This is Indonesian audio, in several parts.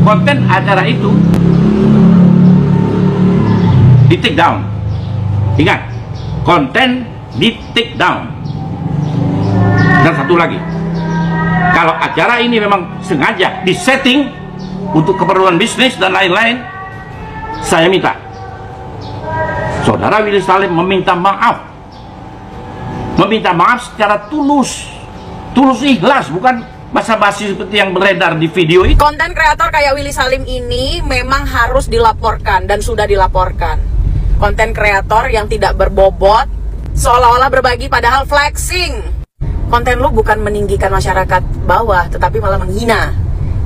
konten acara itu di take down. Ingat, konten di take down. Dan satu lagi, kalau acara ini memang sengaja disetting untuk keperluan bisnis dan lain-lain, saya minta Saudara Willy Salim meminta maaf secara tulus ikhlas, bukan basa-basi seperti yang beredar di video itu. Konten kreator kayak Willy Salim ini memang harus dilaporkan dan sudah dilaporkan. Konten kreator yang tidak berbobot, seolah-olah berbagi padahal flexing. Konten lu bukan meninggikan masyarakat bawah, tetapi malah menghina,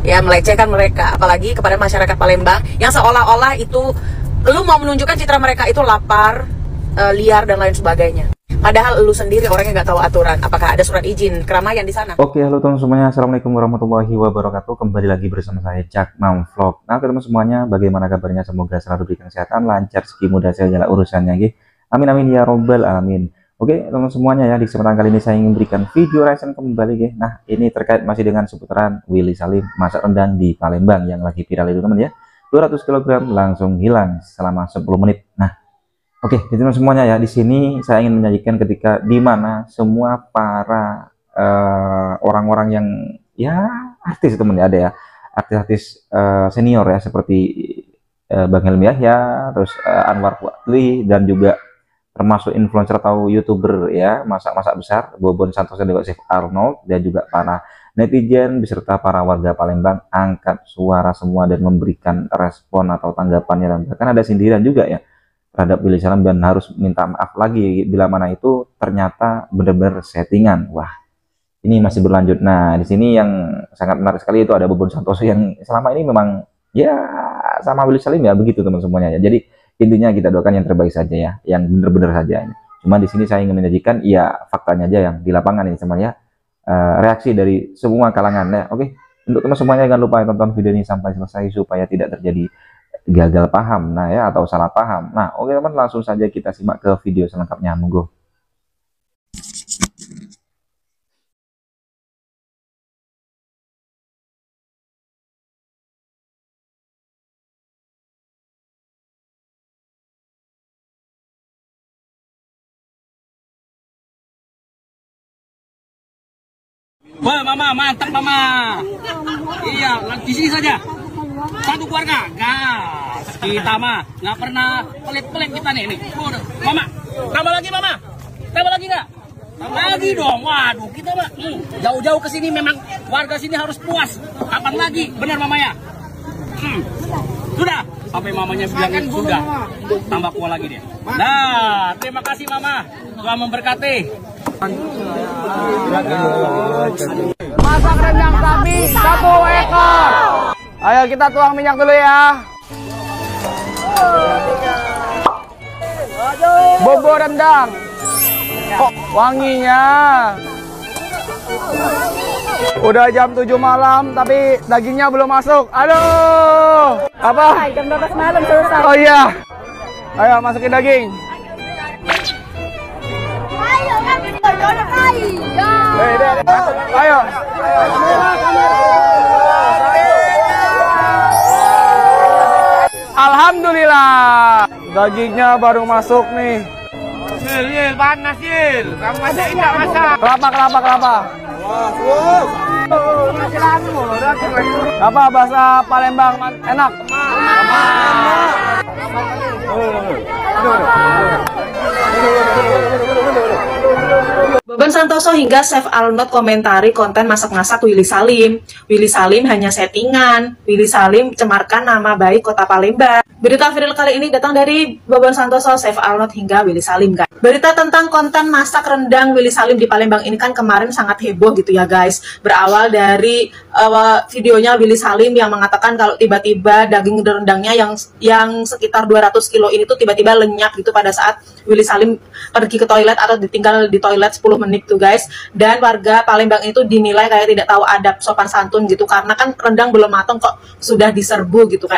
ya, melecehkan mereka, apalagi kepada masyarakat Palembang yang seolah-olah itu lu mau menunjukkan citra mereka itu lapar, liar dan lain sebagainya. Padahal lu sendiri orangnya nggak tahu aturan. Apakah ada surat izin keramaian di sana? Oke, halo teman semuanya. Assalamualaikum warahmatullahi wabarakatuh. Kembali lagi bersama saya Cak Mam Vlog. Nah, teman semuanya, bagaimana kabarnya? Semoga selalu diberikan kesehatan, lancar, rezeki, mudah segala urusannya, gitu. Amin amin ya robbal alamin. Oke, teman semuanya, ya, di kesempatan kali ini saya ingin memberikan video reaction kembali, gitu. Nah, ini terkait masih dengan seputaran Willy Salim masak rendang di Palembang yang lagi viral itu, teman, ya. 200 kg langsung hilang selama 10 menit. Nah, oke, teman semuanya, ya, di sini saya ingin menyajikan ketika di mana semua para orang-orang yang, ya, artis, teman, ya, ada, ya, artis-artis senior, ya, seperti Bang Helmi Yahya, terus Anwar Fuadli, dan juga termasuk influencer atau youtuber, ya, masak-masak besar, Bobon Santoso dan juga Chef Arnold, dan juga para netizen beserta para warga Palembang angkat suara semua dan memberikan respon atau tanggapannya, dan bahkan ada sindiran juga, ya, terhadap Willy Salim, dan harus minta maaf lagi bila mana itu ternyata benar-benar settingan. Wah, ini masih berlanjut. Nah, di sini yang sangat menarik sekali itu ada Bobon Santoso yang selama ini memang, ya, sama Willy Salim, ya, begitu teman semuanya, ya. Jadi intinya kita doakan yang terbaik saja, ya, yang benar-benar saja ini. Cuma di sini saya ingin menyajikan, ya, faktanya aja yang di lapangan ini semuanya, reaksi dari semua kalangan, ya. Oke, untuk teman semuanya jangan lupa tonton video ini sampai selesai supaya tidak terjadi gagal paham, nah, ya, atau salah paham. Nah, oke teman, langsung saja kita simak ke video selengkapnya, monggo. Wah, Mama, mantap, Mama. Iya, di sini saja. Satu keluarga, gas. Kita mah nggak pernah pelit-pelit kita nih. Mama, tambah lagi, Mama. Tambah lagi nggak? Tambah lagi dong. Waduh, kita mah jauh-jauh ke sini memang warga sini harus puas. Kapan lagi? Benar, Mama, ya? Sudah. Sampai mamanya bilangin sudah. Tambah kuah lagi dia. Nah, terima kasih, Mama. Tuhan memberkati. Masak rendang sapi 1 ekor. Ayo kita tuang minyak dulu, ya. Bobo rendang. Kok wanginya. Udah jam 7 malam tapi dagingnya belum masuk. Aduh. Apa? Jam 12 malam selesai. Oh iya. Ayo masukin daging. Ayo. Alhamdulillah, dagingnya baru masuk nih. Yil, panas, Yil. Kamu masak enggak masak? Kelapa. Apa bahasa Palembang enak? Bobon Santoso hingga Chef Arnold komentari konten masak-masak Willy Salim. Willy Salim hanya settingan. Willy Salim cemarkan nama baik kota Palembang. Berita viral kali ini datang dari Bobon Santoso, Chef Arnold hingga Willy Salim, guys. Berita tentang konten masak rendang Willy Salim di Palembang ini kan kemarin sangat heboh gitu ya, guys. Berawal dari videonya Willy Salim yang mengatakan kalau tiba-tiba daging rendangnya yang sekitar 200 kilo ini tuh tiba-tiba lenyap gitu pada saat Willy Salim pergi ke toilet atau ditinggal di toilet 10 menit tuh, guys. Dan warga Palembang itu dinilai kayak tidak tahu adab sopan santun gitu, karena kan rendang belum matang kok sudah diserbu gitu,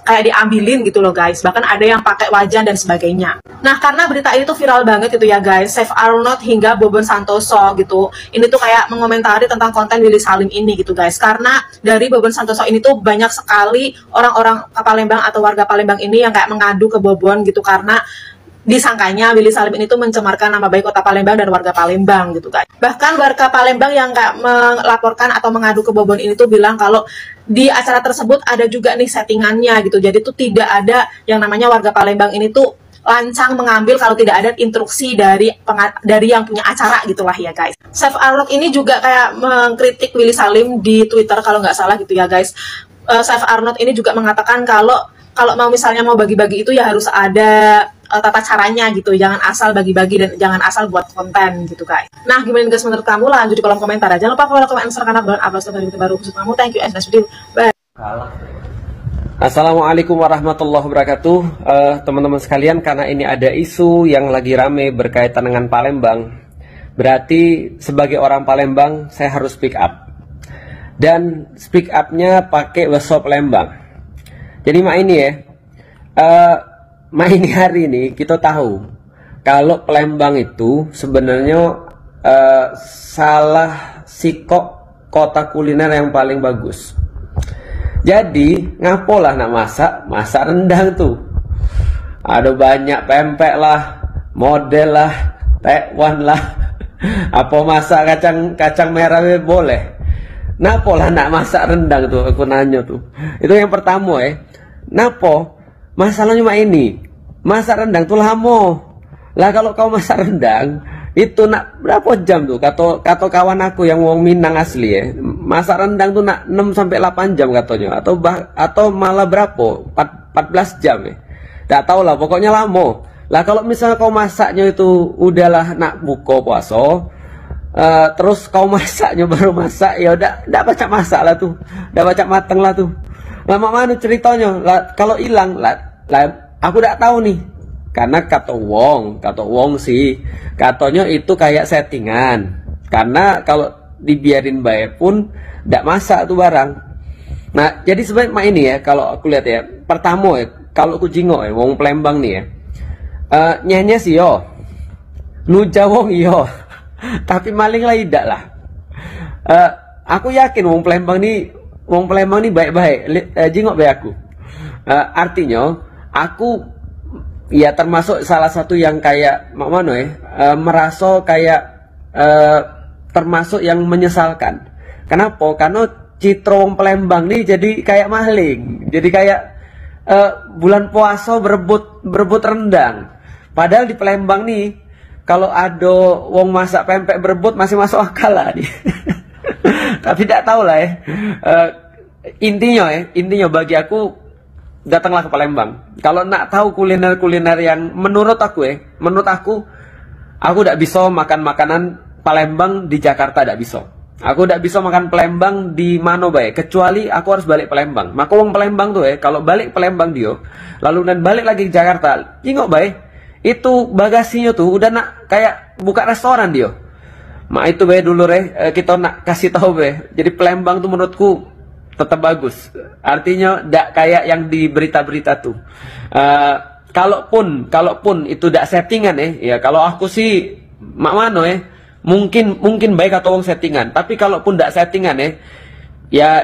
kayak diambilin gitu loh guys, bahkan ada yang pakai wajan dan sebagainya. Nah karena berita ini tuh viral banget gitu ya guys, Chef Arnold hingga Bobon Santoso gitu, ini tuh kayak mengomentari tentang konten Willy Salim ini gitu guys, karena dari Bobon Santoso ini tuh banyak sekali orang-orang Palembang atau warga Palembang ini yang kayak mengadu ke Bobon gitu, karena disangkanya Willy Salim ini tuh mencemarkan nama baik kota Palembang dan warga Palembang gitu guys. Bahkan warga Palembang yang kayak melaporkan atau mengadu ke Bobon ini tuh bilang kalau di acara tersebut ada juga nih settingannya gitu. Jadi tuh tidak ada yang namanya warga Palembang ini tuh lancang mengambil kalau tidak ada instruksi dari yang punya acara gitulah ya guys. Chef Arnold ini juga kayak mengkritik Willy Salim di Twitter kalau nggak salah gitu ya guys. Chef Arnold ini juga mengatakan kalau mau misalnya mau bagi-bagi itu ya harus ada tata caranya gitu, jangan asal bagi-bagi dan jangan asal buat konten gitu guys. Nah gimana guys menurut kamu, lanjut di kolom komentar. Jangan lupa follow, komen, share karena bulan upload video baru khusus kamu. Thank you and nice video. Bye. Assalamualaikum warahmatullahi wabarakatuh. Teman-teman sekalian, karena ini ada isu yang lagi rame berkaitan dengan Palembang, berarti sebagai orang Palembang saya harus speak up. Dan speak up-nya pakai bahasa Palembang. Jadi mak ini ya, ini hari ini kita tahu kalau Palembang itu sebenarnya salah sikok kota kuliner yang paling bagus. Jadi ngapolah nak masak rendang tuh. Ada banyak pempek lah, model lah, tekwan lah. Apa masak kacang merah boleh. Napo lah nak masak rendang tuh, aku nanya tuh. Itu yang pertama ya. Napo masalahnya cuma ini, masak rendang tuh lama. Lah kalau kau masak rendang itu nak berapa jam tuh? Kata kawan aku yang wong Minang asli ya, masak rendang tuh nak 6 sampai 8 jam katanya, atau malah berapa? 14 jam ya. Tidak tahu lah, pokoknya lama. Lah kalau misalnya kau masaknya itu udahlah nak buka puasa, terus kau masaknya baru masak, ya udah baca masak lah tuh, udah baca mateng lah tuh. Lama mana ceritanya? Lah, kalau hilang lah, aku tidak tahu nih. Karena kata wong sih, katanya itu kayak settingan. Karena kalau dibiarin baik pun tidak masak tuh barang. Nah, jadi sebenarnya ini ya, kalau aku lihat ya, pertama ya, kalau aku jingok ya, wong Palembang nih ya, nyanyi sih yo, nuja wong yo. Tapi maling lah tidak lah. Aku yakin wong Palembang nih baik-baik. Jingok baik aku. Artinya aku ya termasuk salah satu yang kayak mana ya, merasa kayak termasuk yang menyesalkan. Kenapa? Karena citra wong Palembang nih jadi kayak maling. Jadi kayak bulan puasa berebut rendang. Padahal di Palembang nih kalau ada wong masak pempek berebut masih masuk akal lah nih. Tapi tidak tahu lah ya. Intinya bagi aku, datanglah ke Palembang. Kalau nak tahu kuliner-kuliner yang menurut aku tidak bisa makan makanan Palembang di Jakarta, tidak bisa. Aku tidak bisa makan Palembang di mana baik, kecuali aku harus balik Palembang. Maka wong Palembang tuh ya, kalau balik Palembang dia, lalu dan balik lagi ke Jakarta, ingok baik. Itu bagasinya tuh udah nak kayak buka restoran dia. Mak itu be dulu kita nak kasih tahu be. Jadi Palembang tuh menurutku tetap bagus. Artinya ndak kayak yang di berita-berita tuh. Kalaupun itu ndak settingan ya kalau aku sih mak mano mungkin baik atau wong settingan. Tapi kalaupun ndak settingan ya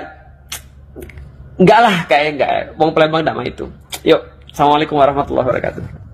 enggak lah, kayak enggak. Wong Palembang ndak mah itu. Yuk, assalamualaikum warahmatullahi wabarakatuh.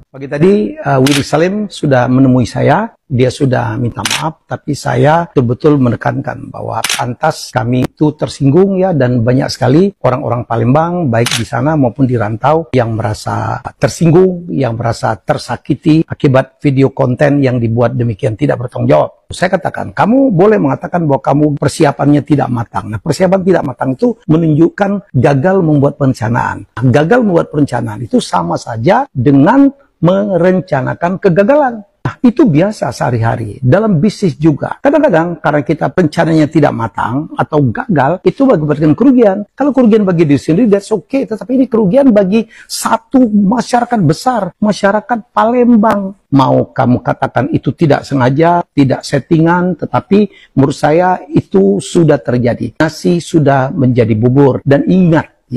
Pagi tadi Willy Salim sudah menemui saya, dia sudah minta maaf, tapi saya betul-betul menekankan bahwa pantas kami itu tersinggung ya, dan banyak sekali orang-orang Palembang baik di sana maupun di rantau yang merasa tersinggung, yang merasa tersakiti akibat video konten yang dibuat demikian tidak bertanggung jawab. Saya katakan, kamu boleh mengatakan bahwa kamu persiapannya tidak matang. Nah, persiapan tidak matang itu menunjukkan gagal membuat perencanaan. Nah, gagal membuat perencanaan itu sama saja dengan merencanakan kegagalan. Nah, itu biasa sehari-hari dalam bisnis juga. Kadang-kadang karena kita rencananya tidak matang atau gagal, itu mengakibatkan kerugian. Kalau kerugian bagi diri sendiri, that's okay. Tetapi ini kerugian bagi satu masyarakat besar, masyarakat Palembang. Mau kamu katakan itu tidak sengaja, tidak settingan, tetapi menurut saya itu sudah terjadi. Nasi sudah menjadi bubur. Dan ingat,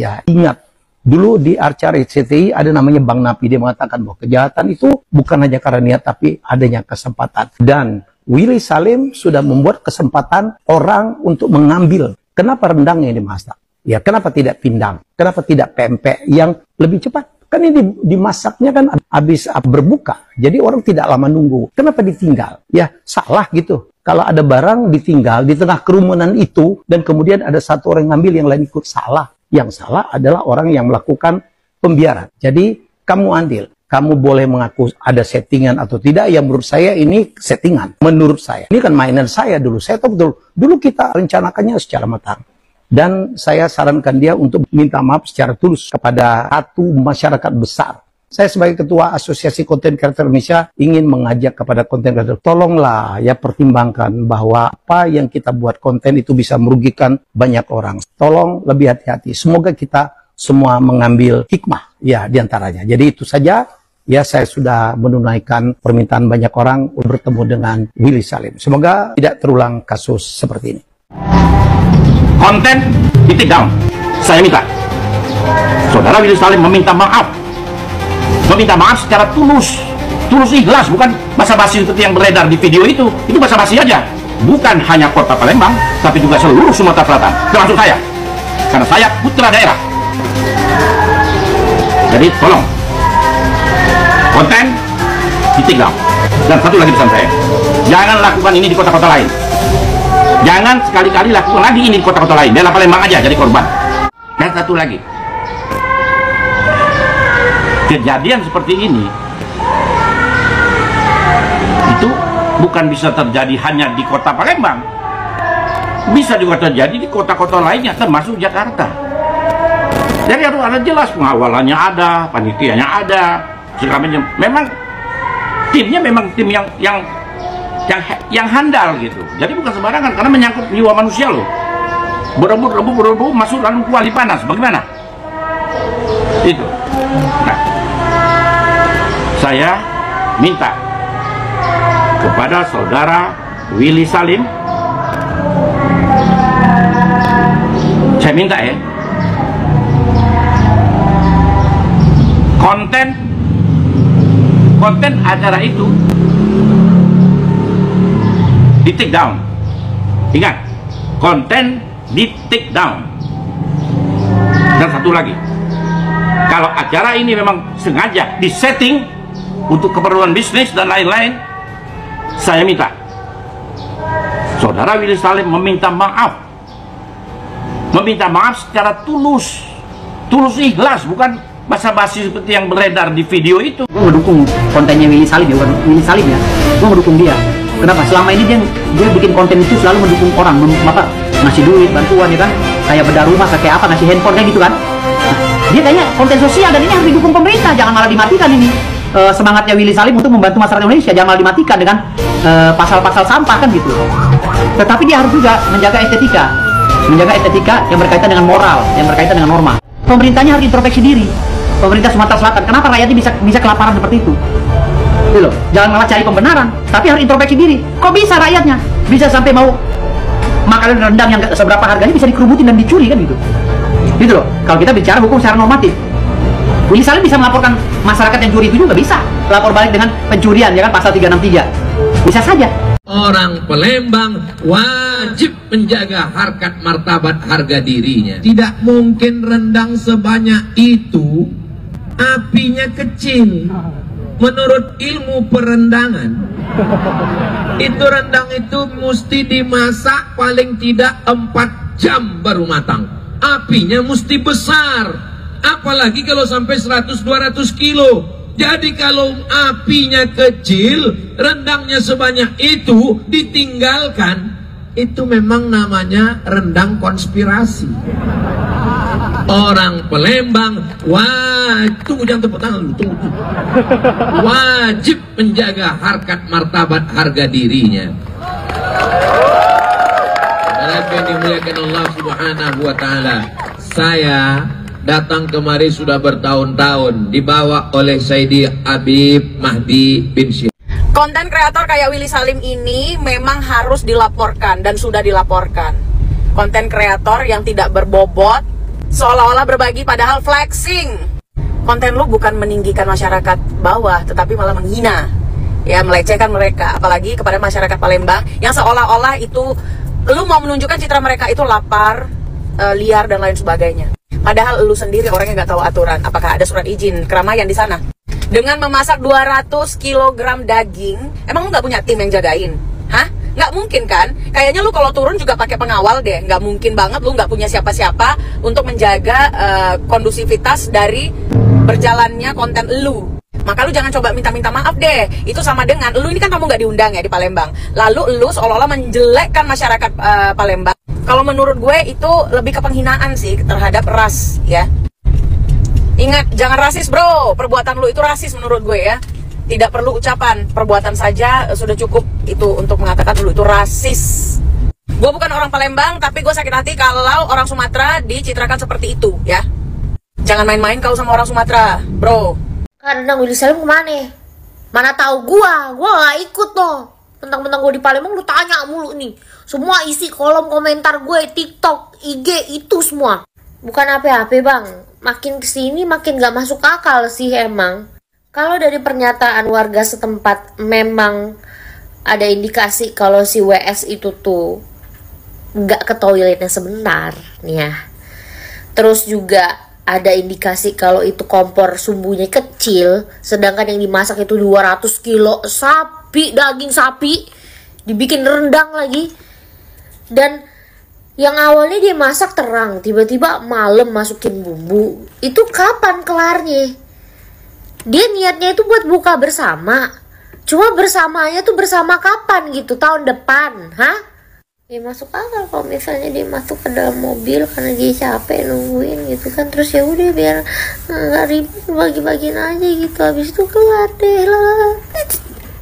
Dulu di acara RCTI ada namanya Bang Napi, dia mengatakan bahwa kejahatan itu bukan hanya karena niat tapi adanya kesempatan. Dan Willy Salim sudah membuat kesempatan orang untuk mengambil. Kenapa rendang yang dimasak? Ya, kenapa tidak pindang? Kenapa tidak pempek yang lebih cepat? Kan ini dimasaknya kan habis berbuka. Jadi orang tidak lama nunggu. Kenapa ditinggal? Ya, salah gitu. Kalau ada barang ditinggal di tengah kerumunan itu dan kemudian ada satu orang ngambil yang lain ikut, salah. Yang salah adalah orang yang melakukan pembiaran. Jadi kamu andil, kamu boleh mengaku ada settingan atau tidak. Yang menurut saya ini settingan. Menurut saya, ini kan mainan saya dulu. Saya tahu betul. Dulu kita rencanakannya secara matang. Dan saya sarankan dia untuk minta maaf secara tulus kepada satu masyarakat besar. Saya sebagai ketua Asosiasi Konten Kreator Indonesia ingin mengajak kepada konten kreator, tolonglah ya pertimbangkan bahwa apa yang kita buat konten itu bisa merugikan banyak orang. Tolong lebih hati-hati. Semoga kita semua mengambil hikmah ya diantaranya. Jadi itu saja. Ya, saya sudah menunaikan permintaan banyak orang untuk bertemu dengan Willy Salim. Semoga tidak terulang kasus seperti ini. Konten di take down. Saya minta saudara Willy Salim meminta maaf. Meminta maaf secara tulus ikhlas, bukan basa-basi seperti yang beredar di video itu basa-basi aja. Bukan hanya kota Palembang, tapi juga seluruh Sumatera Selatan, termasuk saya, karena saya putra daerah. Jadi tolong konten di take down. Dan satu lagi pesan saya, jangan lakukan ini di kota-kota lain. Jangan sekali-kali lakukan lagi ini di kota-kota lain. Daerah Palembang aja jadi korban. Dan satu lagi, kejadian seperti ini itu bukan bisa terjadi hanya di kota Palembang, bisa juga terjadi di kota-kota lainnya termasuk Jakarta. Jadi harus ada jelas pengawalannya ada, panitianya ada, segalanya. Memang timnya memang tim yang handal gitu. Jadi bukan sembarangan karena menyangkut jiwa manusia loh. Berebut masuk lalu kuali panas. Bagaimana? Itu. Nah, saya minta kepada saudara Willy Salim, saya minta ya, konten acara itu di take down. Ingat, konten di take down. Dan satu lagi, kalau acara ini memang sengaja disetting untuk keperluan bisnis dan lain-lain, saya minta saudara Willy Salim meminta maaf secara tulus ikhlas, bukan basa-basi seperti yang beredar di video itu. Gue mendukung kontennya Willy Salim ya, bukan Willy Salim ya. Gue mendukung dia. Kenapa? Selama ini dia bikin konten itu selalu mendukung orang, ngasih duit, bantuan ya kan, kayak bedah rumah, kayak apa, ngasih handphone kayak gitu kan. Nah, dia kayaknya konten sosial dan ini harus didukung pemerintah, jangan malah dimatikan ini. Semangatnya Willy Salim untuk membantu masyarakat Indonesia jangan malah dimatikan dengan pasal-pasal sampah kan gitu. Tetapi dia harus juga menjaga estetika yang berkaitan dengan moral, yang berkaitan dengan norma. Pemerintahnya harus introspeksi diri. Pemerintah Sumatera Selatan, kenapa rakyatnya bisa kelaparan seperti itu? Gitu loh. Jangan malah cari pembenaran, tapi harus introspeksi diri. Kok bisa rakyatnya bisa sampai mau makanan rendang yang seberapa harganya bisa dikerubutin dan dicuri kan gitu? Gitu loh. Kalau kita bicara hukum secara normatif, Willy Salim bisa melaporkan masyarakat yang curi itu juga bisa lapor balik dengan pencurian ya kan, pasal 363 bisa saja. Orang Palembang wajib menjaga harkat martabat harga dirinya. Tidak mungkin rendang sebanyak itu apinya kecil. Menurut ilmu perendangan, itu rendang itu mesti dimasak paling tidak 4 jam baru matang. Apinya mesti besar, apalagi kalau sampai 100-200 kilo. Jadi kalau apinya kecil, rendangnya sebanyak itu ditinggalkan, itu memang namanya rendang konspirasi. Orang Palembang tunggu, jangan tepuk tangan dulu, tunggu. Wajib menjaga harkat martabat harga dirinya. Yang dimuliakan Allah Subhanahu wa taala. Saya datang kemari sudah bertahun-tahun dibawa oleh Sayyidi Habib Mahdi bin Syed. Konten kreator kayak Willy Salim ini memang harus dilaporkan dan sudah dilaporkan. Konten kreator yang tidak berbobot, Seolah-olah berbagi padahal flexing. Konten lu bukan meninggikan masyarakat bawah, tetapi malah menghina, ya, melecehkan mereka, apalagi kepada masyarakat Palembang yang seolah-olah itu lu mau menunjukkan citra mereka itu lapar, liar dan lain sebagainya. Padahal lu sendiri orang yang nggak tahu aturan. Apakah ada surat izin keramaian di sana? Dengan memasak 200 kg daging, emang lu nggak punya tim yang jagain? Hah? Nggak mungkin kan? Kayaknya lu kalau turun juga pakai pengawal deh. Nggak mungkin banget lu nggak punya siapa-siapa untuk menjaga kondusivitas dari berjalannya konten lu. Maka lu jangan coba minta-minta maaf deh. Itu sama dengan lu ini kan kamu nggak diundang ya di Palembang. Lalu lu seolah-olah menjelekkan masyarakat Palembang. Kalau menurut gue itu lebih ke penghinaan sih terhadap ras, ya. Ingat, jangan rasis bro. Perbuatan lu itu rasis menurut gue ya. Tidak perlu ucapan, perbuatan saja sudah cukup itu untuk mengatakan lu itu rasis. Gue bukan orang Palembang, tapi gue sakit hati kalau orang Sumatera dicitrakan seperti itu, ya. Jangan main-main kau sama orang Sumatera, bro. Karena Willy Salim kemana? Mana tahu gua nggak ikut loh. Tentang gue di Palembang lu tanya mulu nih. Semua isi kolom komentar gue, TikTok, IG itu semua. Bukan apa-apa bang. Makin kesini makin gak masuk akal sih emang. Kalau dari pernyataan warga setempat memang ada indikasi kalau si WS itu tuh gak ke toiletnya sebentar nih ya. Terus juga ada indikasi kalau itu kompor sumbunya kecil, sedangkan yang dimasak itu 200 kilo sapi, daging sapi, dibikin rendang lagi. Dan yang awalnya dia masak terang, tiba-tiba malam masukin bumbu. Itu kapan kelarnya? Dia niatnya itu buat buka bersama. Cuma bersamanya tuh bersama kapan gitu? Tahun depan, hah? Ya masuk akal kalau misalnya dia masuk ke dalam mobil karena dia capek nungguin gitu kan. Terus ya udah biar nggak ribet, bagi-bagiin aja gitu. Habis itu kelar deh lah.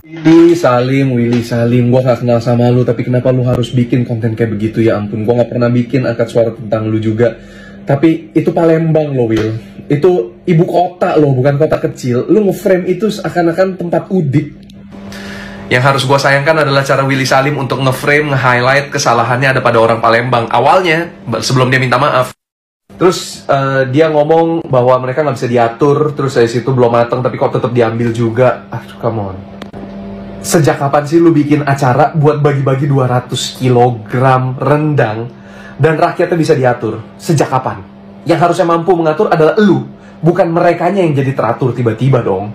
Willy Salim, gue gak kenal sama lu, tapi kenapa lu harus bikin konten kayak begitu? Ya ampun, gue gak pernah bikin angkat suara tentang lu juga. Tapi itu Palembang lo, Will. Itu ibu kota lo, bukan kota kecil. Lu nge-frame itu seakan-akan tempat udik. Yang harus gue sayangkan adalah cara Willy Salim untuk nge-frame, nge-highlight kesalahannya ada pada orang Palembang. Awalnya, sebelum dia minta maaf, terus dia ngomong bahwa mereka gak bisa diatur, terus dari situ belum matang, tapi kok tetap diambil juga. Aduh, come on. Sejak kapan sih lu bikin acara buat bagi-bagi 200 kg rendang dan rakyatnya bisa diatur? Sejak kapan? Yang harusnya mampu mengatur adalah lu, bukan merekanya yang jadi teratur tiba-tiba dong.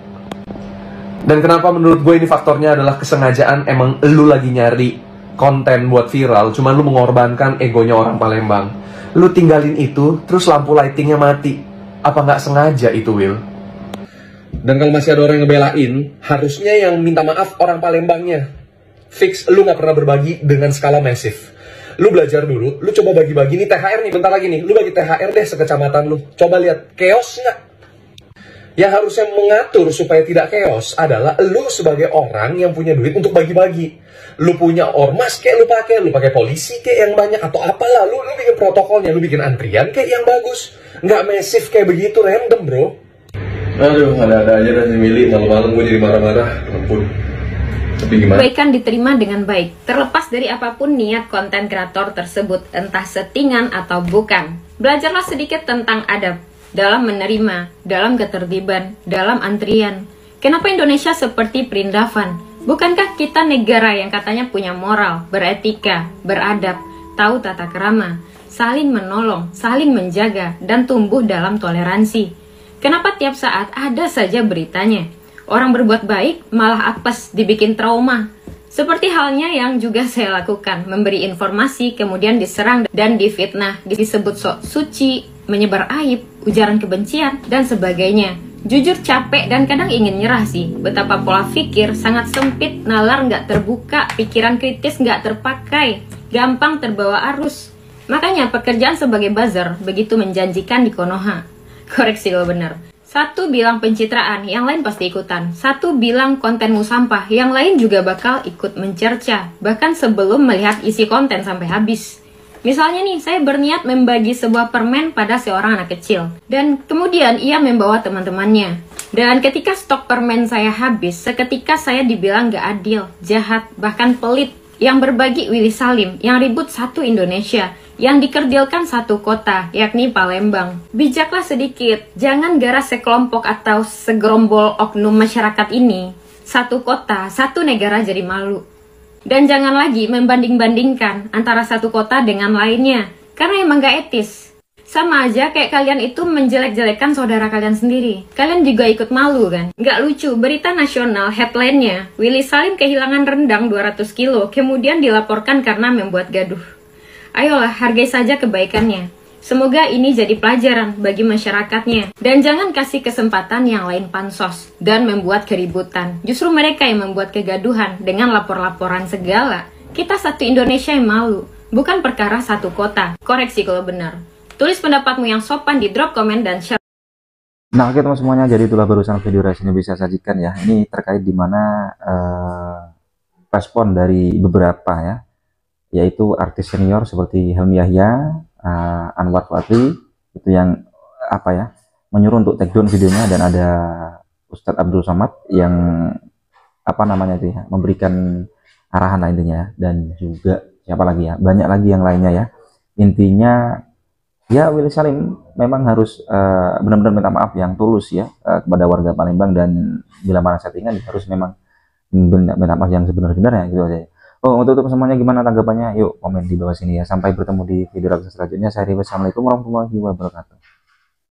Dan kenapa menurut gue ini faktornya adalah kesengajaan. Emang lu lagi nyari konten buat viral, cuman lu mengorbankan egonya orang Palembang. Lu tinggalin itu, terus lampu lightingnya mati. Apa nggak sengaja itu, Will? Dan kalau masih ada orang yang ngebelain, harusnya yang minta maaf orang Palembangnya. Fix, lu gak pernah berbagi dengan skala masif. Lu belajar dulu, lu coba bagi-bagi nih THR nih, bentar lagi nih. Lu bagi THR deh sekecamatan lu. Coba lihat, chaos gak? Yang harusnya mengatur supaya tidak chaos adalah lu sebagai orang yang punya duit untuk bagi-bagi. Lu punya ormas kayak lu pakai polisi kayak yang banyak atau apalah. Lu bikin protokolnya, lu bikin antrian kayak yang bagus. Nggak masif kayak begitu, random bro. Aduh, ada-ada aja dah si Mili, malam-malam gue jadi marah-marah, ampun. Tapi gimana? Kebaikan diterima dengan baik, terlepas dari apapun niat konten kreator tersebut, entah settingan atau bukan. Belajarlah sedikit tentang adab, dalam menerima, dalam ketertiban, dalam antrian. Kenapa Indonesia seperti perindavan? Bukankah kita negara yang katanya punya moral, beretika, beradab, tahu tata krama, saling menolong, saling menjaga, dan tumbuh dalam toleransi? Kenapa tiap saat ada saja beritanya? Orang berbuat baik malah apes, dibikin trauma. Seperti halnya yang juga saya lakukan, memberi informasi kemudian diserang dan difitnah, disebut sok suci, menyebar aib, ujaran kebencian, dan sebagainya. Jujur capek dan kadang ingin nyerah sih. Betapa pola pikir sangat sempit, nalar nggak terbuka, pikiran kritis nggak terpakai, gampang terbawa arus. Makanya pekerjaan sebagai buzzer begitu menjanjikan di Konoha. Koreksi lo bener. Satu bilang pencitraan, yang lain pasti ikutan. Satu bilang kontenmu sampah, yang lain juga bakal ikut mencerca. Bahkan sebelum melihat isi konten sampai habis. Misalnya nih, saya berniat membagi sebuah permen pada seorang anak kecil. Dan kemudian ia membawa teman-temannya. Dan ketika stok permen saya habis, seketika saya dibilang gak adil, jahat, bahkan pelit. yang berbagi Willy Salim, yang ribut satu Indonesia, yang dikerdilkan satu kota, yakni Palembang. Bijaklah sedikit, jangan gara sekelompok atau segerombol oknum masyarakat ini. Satu kota, satu negara jadi malu. Dan jangan lagi membanding-bandingkan antara satu kota dengan lainnya, karena emang gak etis. Sama aja kayak kalian itu menjelek-jelekan saudara kalian sendiri. Kalian juga ikut malu kan? Nggak lucu, berita nasional headline-nya, Willy Salim kehilangan rendang 200 kilo, kemudian dilaporkan karena membuat gaduh. Ayolah, hargai saja kebaikannya. Semoga ini jadi pelajaran bagi masyarakatnya. Dan jangan kasih kesempatan yang lain pansos dan membuat keributan. Justru mereka yang membuat kegaduhan dengan lapor-laporan segala. Kita satu Indonesia yang malu, bukan perkara satu kota. Koreksi kalau benar. Tulis pendapatmu yang sopan di drop komen dan share. Nah, oke teman semuanya, jadi itulah barusan video reaksinya bisa sajikan ya. Ini terkait dimana respon dari beberapa ya, yaitu artis senior seperti Helmi Yahya, Anwar Fatri, itu yang apa ya, menyuruh untuk take down videonya, dan ada Ustadz Abdul Somad yang apa namanya itu ya, memberikan arahan lah intinya, dan juga siapa lagi ya, banyak lagi yang lainnya ya. Intinya ya Willy Salim memang harus benar-benar minta maaf yang tulus ya kepada warga Palembang, dan bila mana settingan harus memang minta maaf yang sebenarnya gitu aja. Oh, untuk semuanya gimana tanggapannya? Yuk komen di bawah sini ya. Sampai bertemu di video selanjutnya. Saya Riva. Assalamualaikum warahmatullahi wabarakatuh.